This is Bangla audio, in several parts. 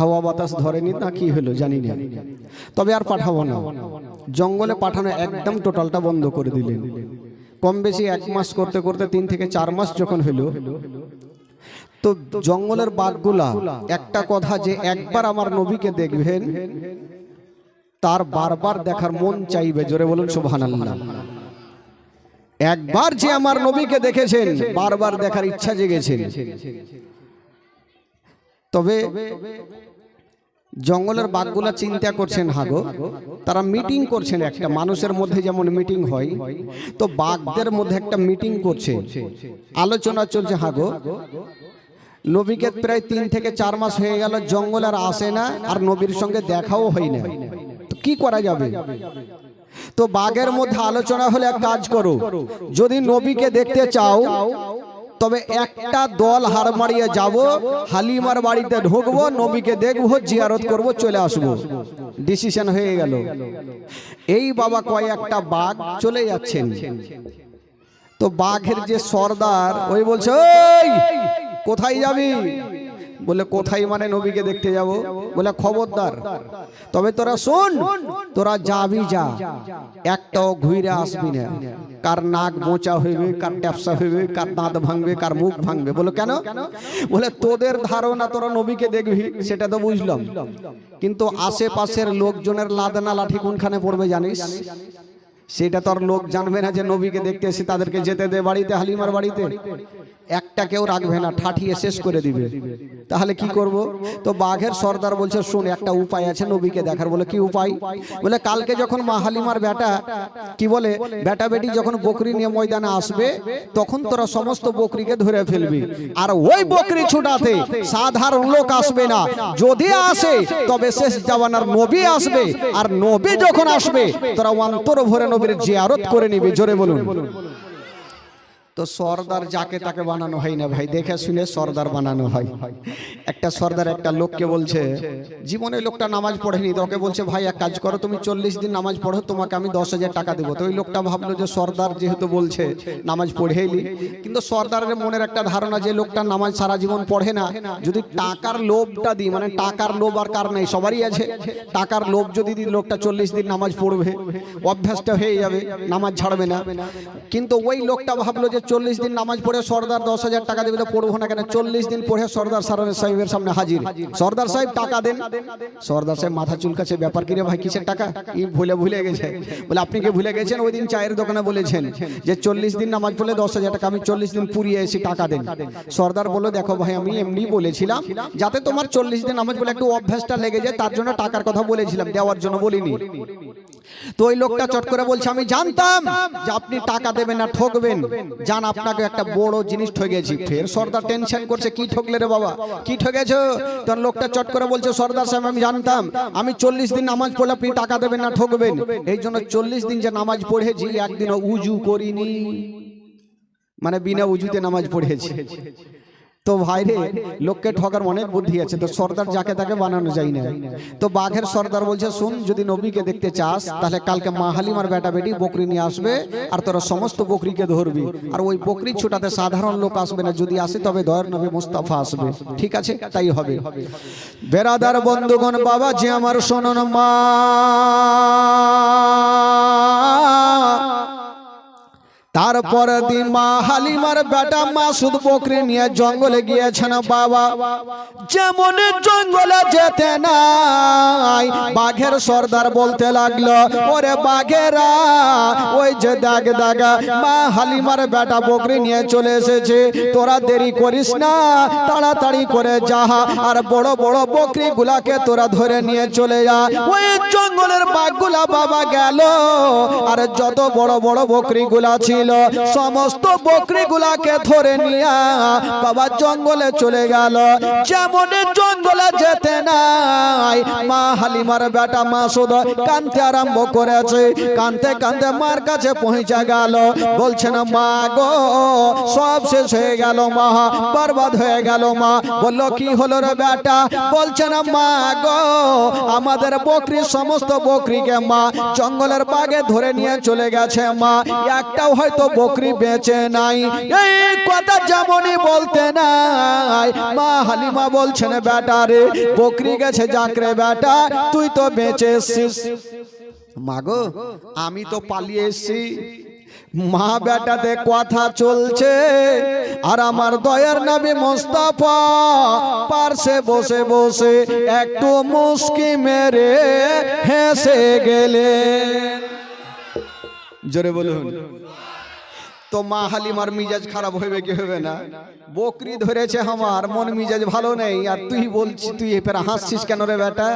হাওয়া বাতাস ধরেনি না কি হলো জানি না, তবে আর পাঠাবো না। জঙ্গলে পাঠানো একদম টোটালটা বন্ধ করে দিলেন। কম বেশি 1 মাস করতে করতে 3 থেকে 4 মাস যখন হলো, তো জঙ্গলের বাঘগুলা একটা কথা যে একবার আমার নবীকে দেখবেন তার বারবার দেখার মন চাইবে। জোরে বলুন সুবহানাল্লাহ। একবার যে আমার নবীকে দেখেছেন বারবার দেখার ইচ্ছা জেগেছে। তবে জঙ্গলের বাঘগুলা চিন্তা করছেন, হাগো তারা মিটিং করছেন। একটা মানুষের মধ্যে যেমন মিটিং হয়, তো বাঘদের মধ্যে একটা মিটিং করছে, আলোচনা চলছে। হাগো নবীকে প্রায় 3 থেকে 4 মাস হয়ে গেল, জঙ্গলে আর আসে না, আর নবীর সঙ্গে দেখাও হয় না, তো কি করা যাবে? তো বাঘের মধ্যে আলোচনা হলে এক কাজ করো, যদি নবীকে দেখতে চাও তবে একটা দল হাড় মারিয়ে যাব, হালিমার বাড়িতে ঢুকবো, নবীকে দেখবো, জিয়ারত করব, চলে আসবো। ডিসিশন হয়ে গেল। এই বাবা কয়েকটা বাঘ চলে যাচ্ছেন। তো বাঘের যে সর্দার ওই বলছে, ওই কোথায় যাবি? বলে কোথায় মানে নবীকে দেখতে যাব। বলে খবরদার, তবে তোরা শোন, তোরা যাবি যা, একটাও ঘুরে আসবি না। কার নাক মোচা হইবে, কার ট্যাপসা হইবে, কার দাঁত ভাঙবে, কার মুখ ভাঙবে। বলে কেন? বলে তোদের ধারণা তোরা নবীকে দেখবি, সেটা তো বুঝলাম, কিন্তু আশেপাশের লোকজনের লাদনা লাঠি কোনখানে পড়বে জানিস? সেটা তোর লোক জানবে না যে নবীকে দেখতে এসে তাদেরকে যেতে দে বাড়িতে, হালিমার বাড়িতে। একটা কেউ রাখবে না, ঠাঠিয়ে শেষ করে দিবে। তাহলে কি করব? তো বাঘের সর্দার বলছে, শুন একটা উপায় আছে নবীকে দেখার। বলে কি উপায়? বলে কালকে যখন মা হালিমার বেটা কি বলে বেটা বেটি যখন বকরি নিয়ে ময়দানে আসবে, তখন তোরা সমস্ত বকরিকে ধরে ফেলবি, আর ওই বকরি ছুটাতে সাধারণ লোক আসবে না। যদি আসে তবে শেষ জামানার নবী আসবে, আর নবী যখন আসবে তোরা অন্তর ভরে নবীর জিয়ারত করে নিবি। জোরে বলুন। তো সর্দার যাকে তাকে বানানো হয় না ভাই, দেখে শুনে সর্দার বানানো হয়। একটা সর্দার একটা লোককে বলছে, জীবনে লোকটা নামাজ পড়েনি, তো ওকে বলছে, ভাই এক কাজ করো, তুমি 40 দিন নামাজ পড়ো, তোমাকে আমি 10,000 টাকা দেবো। তো ওই লোকটা ভাবলো যে সর্দার যেহেতু বলছে নামাজ পড়েইলি, কিন্তু সর্দারের মনের একটা ধারণা যে লোকটা নামাজ সারা জীবন পড়ে না, যদি টাকার লোভটা দিই, মানে টাকার লোভ আর কার নেই, সবারই আছে, টাকার লোভ যদি দিই লোকটা 40 দিন নামাজ পড়বে, অভ্যাসটা হয়ে যাবে, নামাজ ছাড়বে না। কিন্তু ওই লোকটা ভাবলো যে 40 দিন নামাজ পড়ে সর্দার 10,000 টাকা দেবে, তো পড়বো না কেন? 40 দিন পড়ে সর্দার সাহেবের সামনে হাজির। সর্দার সাহেব টাকা দেন। সর্দার সাহেব মাথা চুলকাছে, ব্যাপার কি রে ভাই, কিসের টাকা? ই ভুলে গেছে। বলে আপনি কি ভুলে গেছেন? ওই দিন চায়ের দোকানে বলেছেন যে 40 দিন নামাজ পড়লে 10,000 টাকা, আমি 40 দিন পুরিয়ে এসে টাকা দেন। সর্দার বলল, দেখো ভাই, আমি এমনি বলেছিলাম যাতে তোমার 40 দিন নামাজ পড়লে একটু অভ্যাসটা লেগে যায়, তার জন্য টাকার কথা বলেছিলাম, দেওয়ার জন্য বলিনি। তো ওই লোকটা চট করে বলছে, আমি জানতাম যে আপনি টাকা দেবেন না, ঠকবেন, জান আপনাকে একটা বড় জিনিস ঠকেছি। ফের সর্দার টেনশন করছে, কি ঠকলে রে বাবা, কি ঠকেছো? তখন লোকটা চট করে বলছে, সর্দার সাহেব আমি জানতাম আমি 40 দিন নামাজ পড়লে আপনি টাকা দেবেন না, ঠকবেন, এই জন্য 40 দিন যে নামাজ পড়েছি একদিনও উজু করিনি, মানে বিনা উজুতে নামাজ পড়েছি। তো ভাই রে, লোককে ঠকার অনেক বুদ্ধি আছে, তো সর্দার যাকে তাকে বানানো যায় না। তো বাঘের সর্দার বলছে, শুন, যদি নবীকে দেখতে চাস তাহলে কালকে মা হালিমার বেটা বেটি বকরি নিয়ে আসবে, আর তোরা সমস্ত বকরিকে ধরবি, আর ওই বকরি ছোটাতে সাধারণ লোক আসবে না, যদি আসে তবে দয়ার নবী মুস্তাফা আসবে। ঠিক আছে, তাই হবে। বেরাদার বন্ধুগণ, বাবা যে আমার শোনন, মা তারপর দিন মা হালিমার বেটা মাসুদ বকরি নিয়ে জঙ্গলে গিয়েছেন। বাবা যেমন জঙ্গলে যেতে নাই, বাঘের সর্দার বলতে লাগলো, ওরে বাঘেরা, ওই যে দাগ দাগা মা হালিমার বেটা বকরি নিয়ে চলে এসেছে, তোরা দেরি করিস না, তাড়াতাড়ি করে যা, আর বড় বড় বকরি গুলাকে তোরা ধরে নিয়ে চলে যা। ওই জঙ্গলের বাঘগুলা বাবা গেল, আর যত বড় বড় বকরি গুলা ছিল সমস্ত বকরি গুলাকে ধরে নিয়ে বাবা জঙ্গলে চলে গেল। যেমন জঙ্গলে যেতে নাই, মা হালিমার বেটা মাসুদ কাঁদতে আরম্ভ করেছে। কাঁদতে কাঁদতে মার কাছে পৌঁছে গেল, বলছেন, মা গো, সব শেষ হয়ে গেল, মা বরবাদ হয়ে গেল। মা বলল, কি হলো রে বেটা? বলছেন, মা গো, আমাদের বকরি সমস্ত বকরিকে মা জঙ্গলের বাগে ধরে নিয়ে চলে গেছে, মা একটাও হয় হয়তো বকরি বেঁচে নাই। এই কথা যেমনই বলতে নাই, মা হালিমা বলছেন বেটা রে বকরি গেছে যাক রে বেটা, তুই তো বেঁচে এসছিস। মাগো আমি তো পালিয়ে এসছি। মা বেটাতে কথা চলছে আর আমার দয়ার নবী মুস্তাফা পার্শ্বে বসে বসে একটু মুস্কি মেরে হেসে গেলেন। জোরে বলুন। তো মা হালিমার মিজাজ খারাপ হইবে কি হবে না? বকরি ধরেছে আমার, মন মিজাজ ভালো নেই, আর তুই বলছিস, তুই এবার হাসছিস কেন রে বেটা?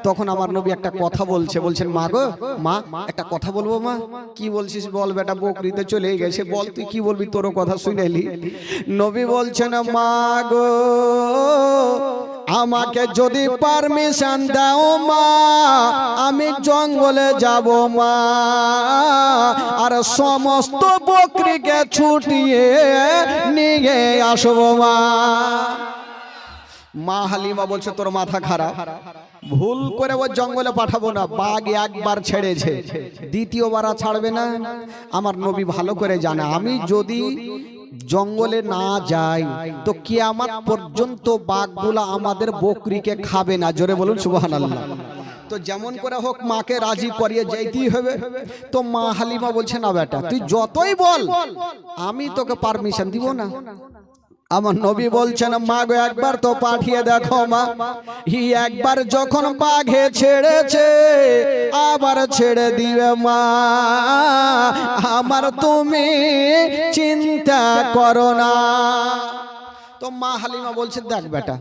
তখন আমার নবী একটা কথা বলছেন মা গো, মা একটা কথা বলবো মা। কি বলছিস বল বেটা, বকরিতে চলে গেছে, বল তুই কি বলবি, তোরও কথা শুনেলি। নবী বলছেন মা গো আমাকে যদি পারমিশন দাও মা, আমি জঙ্গলে যাব মা, আর সমস্ত বকরিকে ছুটিয়ে নিয়ে আসবো মা। মা হালিমা বলছে তোর মাথা খারাপ, ভুল করে ও জঙ্গলে পাঠাবো না। বাঘ একবার ছেড়েছে, দ্বিতীয়বার আর ছাড়বে না। আমার নবী ভালো করে জানে আমি যদি জঙ্গলে না যাই তো কিয়ামত পর্যন্ত বাঘগুলা আমাদের বকরিকে খাবে না। জোরে বলুন সুবহানাল্লাহ। তো যেমন করে হোক মাকে রাজি করিয়ে যাইতেই হবে। তো মা হালিমা বলছে না বেটা তুই যতই বল আমি তোকে পারমিশন দিব না। আমার নবী বলছেন মা গো একবার তো পাঠিয়ে দেখো মা। একবার যখন বাঘে ছেড়েছে আবার ছেড়ে দিবে মা, আমার তুমি চিন্তা করো না। তো মা হালিমা বলছে দেখ বেটা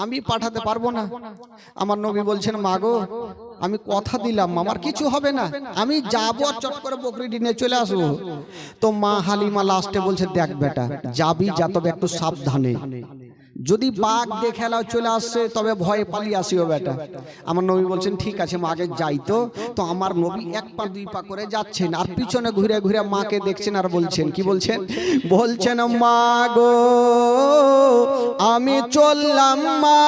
আমি পাঠাতে পারবো না। আমার নবী বলছেন মা গো আমি কথা দিলাম আমার কিছু হবে না, আমি যাবো আর চট করে বকরিটি নিয়ে চলে আসবো। তো মা হালিমা লাস্টে বলছে দেখ বেটা যাবি যা, তবে একটু সাবধানে, যদি বাঘ দেখে এলাও চলে আসছে তবে ভয়ে পালিয়ে আসিও বেটা। আমার নবী বলছেন ঠিক আছে মা আগে যাই। তো আমার নবী এক পা দুই পা করে যাচ্ছেন আর পিছনে ঘুরে ঘুরে মাকে দেখছেন আর বলছেন কি বলছেন, বলছেন মা গো আমি চললাম মা,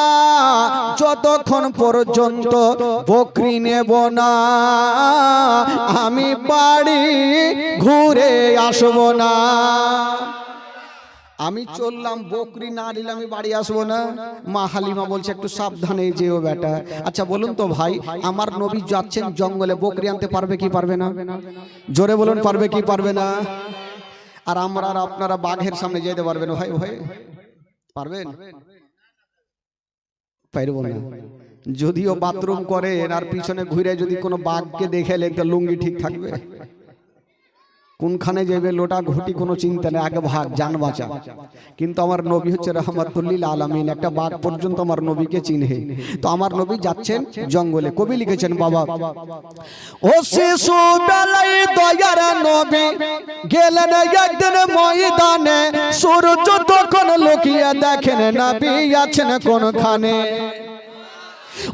যতক্ষণ পর্যন্ত বকরি নেব না আমি বাড়ি ঘুরে আসবো না। আমি চললাম বকরি না নিলে আমি বাড়ি আসবো না। মা হালিমা বলছে একটু সাবধানে যেও বেটা। আচ্ছা বলুন তো ভাই আমার নবী যাচ্ছেন জঙ্গলে, বকরি আনতে পারবে কি পারবে না? জোরে বলুন পারবে কি পারবে না? আর আমরা আর আপনারা বাঘের সামনে যেতে পারবেন ভাই? ভাই পারবেন? পারবো না। যদিও বাথরুম করেন আর পিছনে ঘুরে যদি কোনো বাঘকে দেখে একটা লুঙ্গি ঠিক থাকবে? কোনখানে যাবে লোটা ঘুটি কোনো চিন্তা নেই, আগে ভাগ জান বাঁচা। কিন্তু আমার নবী হচ্ছে রাহমাতুল্লিল আলামিন, একটা বাঘ পর্যন্ত আমার নবীকে চিনহে। তো আমার নবী যাচ্ছেন জঙ্গলে। কবি লিখেছেন বাবা ও শিশু বেলায় দয়ার নবী গেলেন একদিন ময়দানে, সূর্য তখন লুকিয়ে দেখেন নবী আছেন কোনখানে।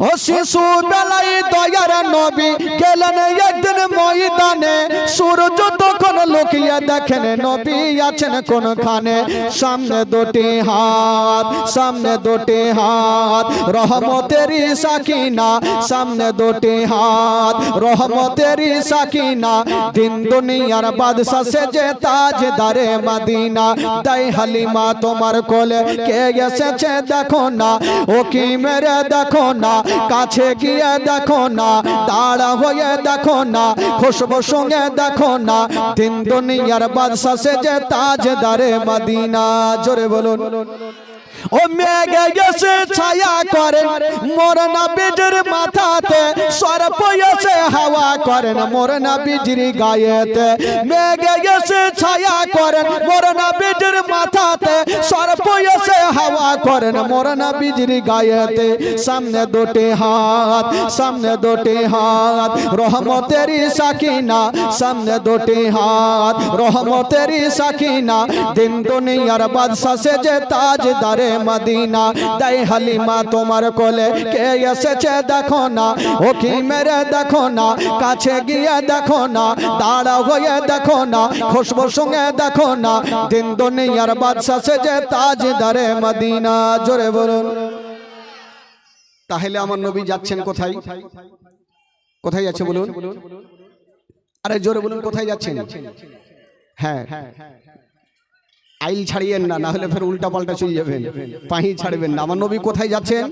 ও শিশু বেলায় দয়ার নবী গেলেন একদিন ময়দানে, সূর্য তখন লুকিয়ে দেখেন নবী আছেন কোনখানে। সামনে দুটি হাত, সামনে দুটি হাত রহমতেরই সাকিনা, সামনে দুটি হাত রহমতেরই সাকিনা, দিন দুনিয়ার বাদশা সেজে তাজদারে মদিনা। তাই হালিমা তোমার কোলে কে এসেছে দেখো না, ও কি মেরে দেখো না, কাছে গিয়ে দেখো না, দাঁড়া হয়ে দেখো না, খুশবু সঙ্গে দেখো না, দিন দুনিয়ার বাদশা সেজে তাজদারে মদিনা। জোরে বলুন। ও মেঘে এসে ছায়া করেন মোর নবীর মাথাতে, সর্প এসে হাওয়া করেন মোর নবীর গায়েতে। মেঘে এসে ছায়া করেন মোর নবীর মাথাতে, সর্প এসে হাওয়া করেন মোর নবীর গায়েতে। সামনে দুটি হাত, সামনে দুটি হাত রহমতেরই সাকিনা, সামনে দুটি হাত রহমতেরই সাকিনা, দিন দুনিয়ার বাদশা সেজে তাজদারে মদিনা। তাই হালিমা তোমার কোলে কে এসেছে দেখো না, ও কি মেরে দেখো না, কাছে গিয়ে দেখো না, দাঁড়া হয়ে দেখো না, খুশবু সঙ্গে দেখো না, দিন দুনিয়ার বাদশা সেজে তাজদারে মদিনা। জোরে বলুন। তাহলে আমার নবী যাচ্ছেন কোথায়? কোথায় যাচ্ছে বলুন? আরে জোরে বলুন কোথায় যাচ্ছেন? হ্যাঁ, আইল ছাড়িয়েন না, না হলে ফের উল্টা পাল্টা চলে যাবেন, পাহি ছাড়বেন না। আমার নবী কোথায় যাচ্ছেন?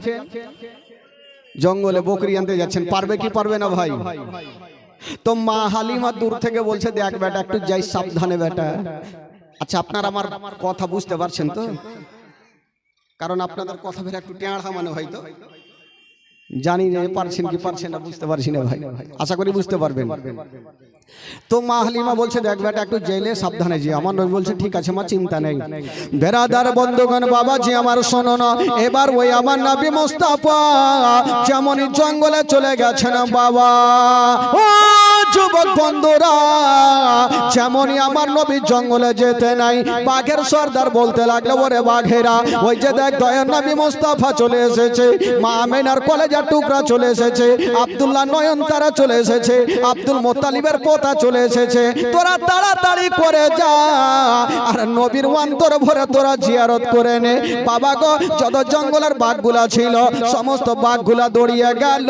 জঙ্গলে বকরি আনতে যাচ্ছেন। পারবে কি পারবে না ভাই? তো মা হালিমা দূর থেকে বলছে, দেখ বেটা একটু যাই সাবধানে বেটা। আচ্ছা, আপনার আমার কথা বুঝতে পারছেন তো? কারণ আপনাদের কথা ফের একটু টেঁড়া মানে হয়তো জানি না পারছেন কি পারছেন না, বুঝতে পারছি না ভাই, আশা করি বুঝতে পারবেন। তো মা হালিমা বলছে, দেখ বেটা একটু জেলে সাবধানে যে। আমার নবী বলছে, ঠিক আছে মা, চিন্তা নেই। বেরাদার বন্ধুগণ, বাবা যে আমার শোনো না, এবার ওই আমার নবী মুস্তাফা যেমনই জঙ্গলে চলে গেছেন বাবা, ও যুবক বন্ধুরা, যেমনই আমার নবী জঙ্গলে যেতে নাই, বাঘের সর্দার বলতে লাগলো, ওরে বাঘেরা, ওই যে দেখ দয়ার নবী মুস্তাফা চলে এসেছে, মা আমেনার কলেজার টুকরা চলে এসেছে, আব্দুল্লাহ নয়নতারা চলে এসেছে, আব্দুল মোত্তালিবের পোতা চলে এসেছে, তোরা তাড়াতাড়ি করে যা আর নবীর অন্তর ভরে তোরা জিয়ারত করে নে। বাবা গো, যত জঙ্গলের বাঘগুলা ছিল সমস্ত বাঘগুলা দৌড়িয়ে গেল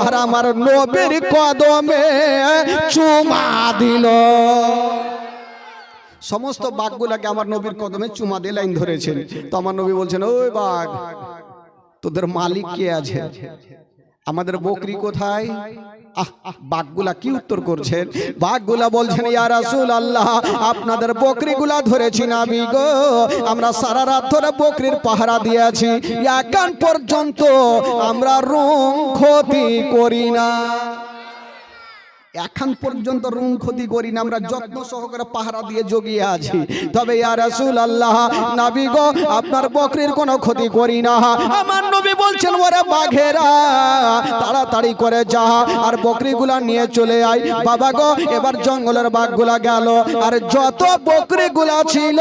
আর আমার নবীর কদমে চুমা দিল। সমস্ত বাঘগুলাকে আমার নবীর কদমে চুমা দিয়ে লাইন ধরেছেন। তো আমার নবী বলছেন, ওই বাঘ, তোদের মালিক কে আছে? আমাদের বকরি কোথায়? বাঘগুলা কি উত্তর করছেন? বাঘগুলা বলছেন, ইয়া রাসূলুল্লাহ, আপনাদের বকরিগুলা ধরেছি নবী গো, আমরা সারা রাত ধরে বকরির পাহারা দিয়েছি, এখন পর্যন্ত আমরা রুম ক্ষতি করি না, এখন পর্যন্ত রুম ক্ষতি করি না, আমরা যত্ন সহকারে পাহারা দিয়ে জগিয়ে আছি। তবে ইয়া রাসূলুল্লাহ, নবী গো, আপনার বকরির কোনো ক্ষতি করি না। আমার নবী বলছেন, ওরে বাঘেরা, তাড়াতাড়ি করে যা আর বকরিগুলা নিয়ে চলে আয়। বাবা গো, এবার জঙ্গলের বাঘগুলা গেল আর যত বকরিগুলা ছিল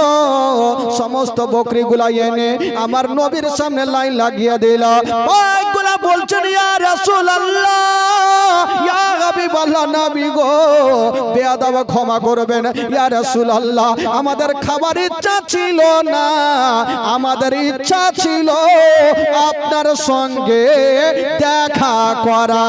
সমস্ত বকরিগুলা এনে আমার নবীর সামনে লাইন লাগিয়ে দিল। বাঘগুলা বলছেন, ইয়া রাসূলুল্লাহ, ইয়া হাবিবাল্লাহ, নবী গো, বেয়াদব ক্ষমা করবেন, ইয়া রাসূলুল্লাহ, আমাদের খাবার ইচ্ছা ছিল না, আমাদের ইচ্ছা ছিল আপনার সঙ্গে দেখা করা।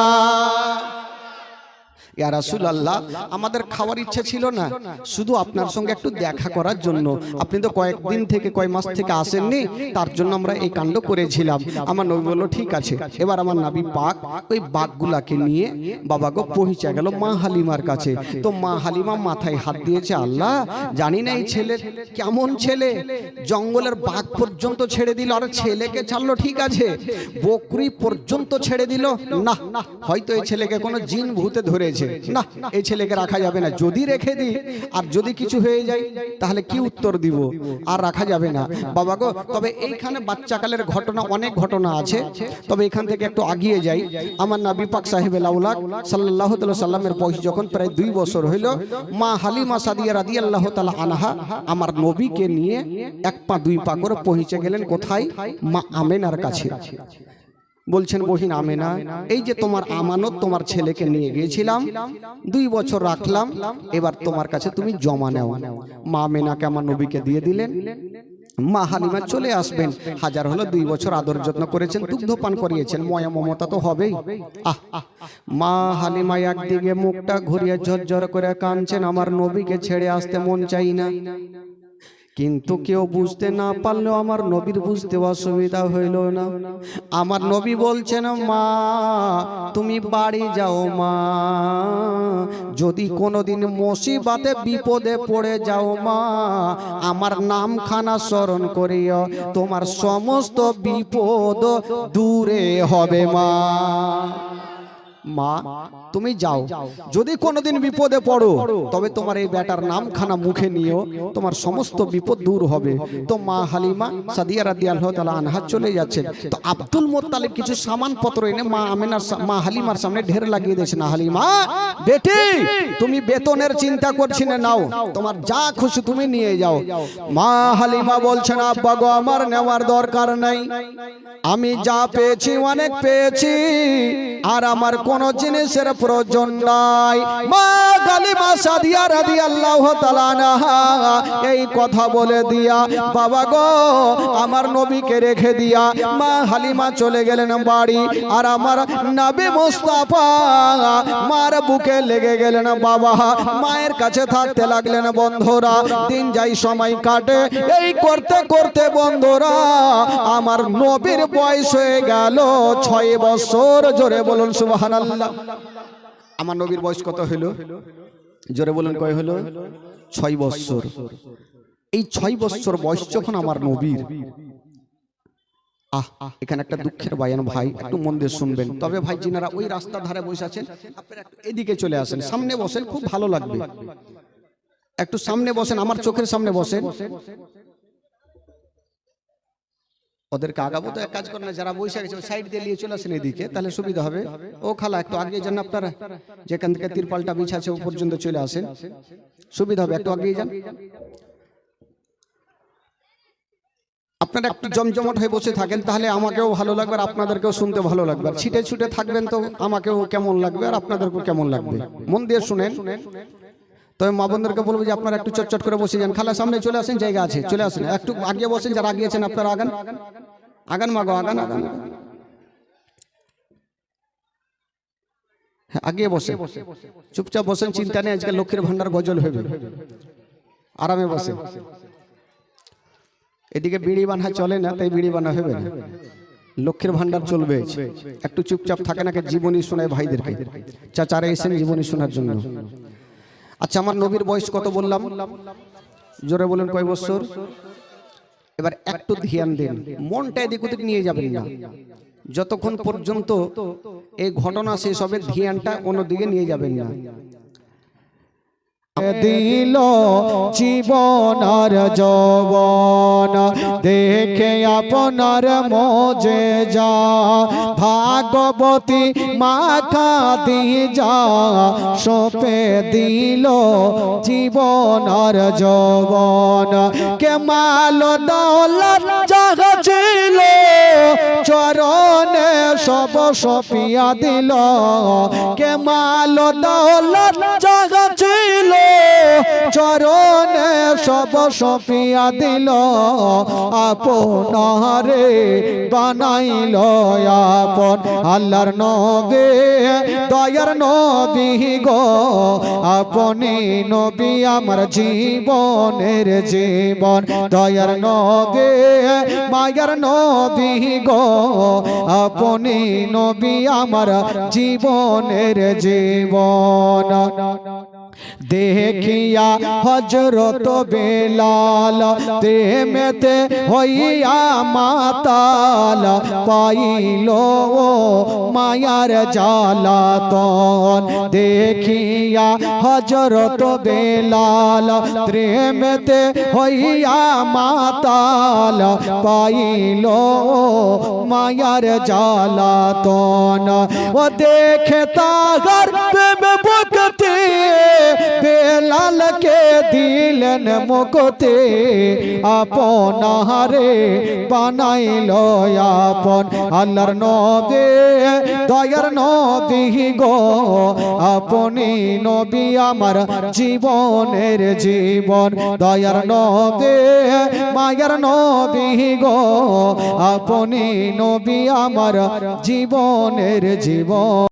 ইয়া রাসূলুল্লাহ, আমাদের খাওয়ার ইচ্ছা ছিল না, শুধু আপনার সঙ্গে একটু দেখা করার জন্য। আপনি তো কয়েকদিন থেকে, কয় মাস থেকে আসেননি, তার জন্য আমরা এই কাণ্ড করেছিলাম। আমার নবী বলল, ঠিক আছে। এবার আমার নবী পাক ওই বাঘগুলাকে নিয়ে বাবা গো পৌঁছে গেল মা হালিমার কাছে। তো মা হালিমা মাথায় হাত দিয়েছে, আল্লাহ, জানি না এই ছেলে কেমন ছেলে, জঙ্গলের বাঘ পর্যন্ত ছেড়ে দিল, আর ছেলেকে ছাড়লো ঠিক আছে, বকরি পর্যন্ত ছেড়ে দিল না, হয়তো এই ছেলেকে কোনো জিন ভূতে ধরেছে, না, এই ছেলেকে রাখা যাবে না। যদি রেখে দিই আর যদি কিছু হয়ে যায় তাহলে কি উত্তর দিব, আর রাখা যাবে না বাবা গো। তবে এইখানে বাচ্চাকালের ঘটনা, অনেক ঘটনা আছে, তবে এখান থেকে একটু আগিয়ে যাই। আমার নবী পাক সাহেবে লাউলাক সাল্লাল্লাহু তাআলা সাল্লামের বয়স যখন প্রায় 2 বছর হইল, মা হালিমা সাদিয়া রাদিয়াল্লাহু তাআলা আনহা আমার নবীকে নিয়ে 1 পা 2 পা করে পৌঁছে গেলেন কোথায়? মা আমেনার কাছে। বলছেন, বহিন আমেনা, এই যে তোমার আমানত, তোমার ছেলেকে নিয়ে গিয়েছিলাম, 2 বছর রাখলাম, এবার তোমার কাছে তুমি জমা নাও। মা আমেনাকে আমার নবীকে দিয়ে দিলেন। মা হালিমা চলে আসবেন, হাজার হলো 2 বছর আদর যত্ন করেছেন, দুগ্ধ পান করিয়েছেন, ময়া মমতা তো হবেই। মা হালিমা একদিকে মুখটা ঘুরিয়ে ঝরঝর করে কাঁদছেন, আমার নবীকে ছেড়ে আসতে মন চাই না। কিন্তু কেউ বুঝতে না পারলেও আমার নবীর বুঝতে অসুবিধা হইল না। আমার নবী বলছেন, মা তুমি বাড়ি যাও মা, যদি কোনোদিন মুসিবতে বিপদে পড়ে যাও মা, আমার নামখানা স্মরণ করিও, তোমার সমস্ত বিপদ দূরে হবে মা। মা তুমি যাও, যদি কোনোদিন বিপদে পড়ো তবে তোমার এই বেটার নামখানা মুখে নিও, তোমার সমস্ত বিপদ দূর হবে। তো মা হালিমা সাদিয়া রাদিয়াল্লাহু তাআলা আনহা চলে যাচ্ছেন। তো আব্দুল মুত্তালিব কিছু সামানপত্র এনে মা আমেনার, মা হালিমার সামনে ঢের লাগিয়ে দিয়েছেন। হালিমা বেটি, তুমি বেতনের চিন্তা করছি না, নাও, তোমার যা খুশি তুমি নিয়ে যাও। মা হালিমা বলছেন, আব্বা গো, আমার নেওয়ার দরকার নাই, আমি যা পেয়েছি অনেক পেয়েছি, আর আমার কোন জিনিসের প্রয়োজন নাই। মা হালিমা সাদিয়া রাদিয়াল্লাহু তাআলা আনহা এই কথা বলে দিয়া বাবা গো আমার নবীকে রেখে দিয়া মা হালিমা চলে গেলেন বাড়ি। আর আমার নবী মুস্তাফা মার বুকে লেগে গেলেন বাবা, মায়ের কাছে থাকতে লাগলেন। বন্ধুরা দিন যাই সময় কাটে, এই করতে করতে বন্ধুরা আমার নবীর বয়স হয়ে গেল 6 বছর। জোরে বলুন সুবহানাল্লাহ। আমার নবীর বয়স কত হলো? জোরে বলুন কয় হলো? 6 বছর। এই 6 বছর বয়স যখন আমার নবীর, এখানে একটা দুঃখের বায়ান ভাই, একটু মন দিয়ে শুনবেন। তবে ভাই যিনারা ওই রাস্তার ধারে বসে আছেন আপনারা একটু এদিকে চলে আসেন, সামনে বসেন, খুব ভালো লাগবে। একটু সামনে বসেন, আমার চোখের সামনে বসেন। ওদেরকে আগাবো তো এক কাজ করেন না, যারা বসে গেছে সাইড দিয়ে নিয়ে চলে আসেন এদিকে, তাহলে সুবিধা হবে। ও খালা একটু আগে যান, আপনারা যেখান থেকে তিরপালটা বিছাছে ও পর্যন্ত চলে আসেন, সুবিধা হবে। একটু আগে যান। আপনারা একটু জমজমাট হয়ে বসে থাকেন, তাহলে আমাকেও ভালো লাগবে আর আপনাদেরকেও শুনতে ভালো লাগবে। আর ছিটে ছুটে থাকবেন তো আমাকেও কেমন লাগবে আর আপনাদেরকেও কেমন লাগবে। মন দিয়ে শুনেন। তবে মা বোনদেরকে বলবো যে আপনারা একটু চটচট করে বসে যান। খালা সামনে চলে আসেন, জায়গা আছে, চলে আসেন। একটু আগে বসেন, যারা আগিয়েছেন আপনারা আগান, আগান মাগো, আগান আগান। হ্যাঁ আগিয়ে বসে, চুপচাপ বসেন, চিন্তা নেই। আজকে লক্ষ্মীর ভান্ডার গজল হবে, আরামে বসে। এদিকে বিড়ি বানা চলে না, তাই বিড়ি বানা হবে না, লক্ষ্মীর ভান্ডার চলবে। একটু চুপচাপ থাকে না, জীবনী শোনায় ভাইদেরকে। চাচারা এসেন জীবনী শোনার জন্য। আচ্ছা আমার নবীর বয়স কত বললাম? জোরে বলেন কয় বছর? এবার একটু ধ্যান দিন, মনটা এদিক ওদিক নিয়ে যাবেন না। যতক্ষণ পর্যন্ত এই ঘটনা শেষ হবে ধ্যানটা অন্যদিকে নিয়ে যাবেন না। দিল জীবন আর যৌবন দেখে আপনার মজে যা, ভাগবতী মাখা দিয়ে যা সপে দিল জীবন আর যৌবন। কে মাল দৌলত জাগা ছিল চরণে সব সপিয়া দিল। কে মাল দৌলত জাগা ছিল চরণে সব সপিয়া দিল। আপনারে বানাইল আপন আল্লাহর নবী, দয়ার নবী গো। আপনি নবী আমার জীবনের জীবন, দয়ার নবী মায়ার নবী গো। আপনি নবী আমার জীবনের জীবন। দেখিয়া হযরত বেলাল প্রেমেতে হইয়া মাতাল, পাইল মায়ার জ্বালাতন। দেখিয়া হযরত বেলাল প্রেমেতে হইয়া মাতাল, পাইল মায়ার জ্বালাতন। ও দেখে তাহার প্রেম ভক্তি বেলালকে দিলেন মুক্তি। আপনারে বানাইল আপন আল্লাহর নবী, দয়ার নবী গো। আপনি নবী আমার জীবনের জীবন, দয়ার নবী মায়ার নবী গো। আপনি নবী আমার জীবনের জীবন।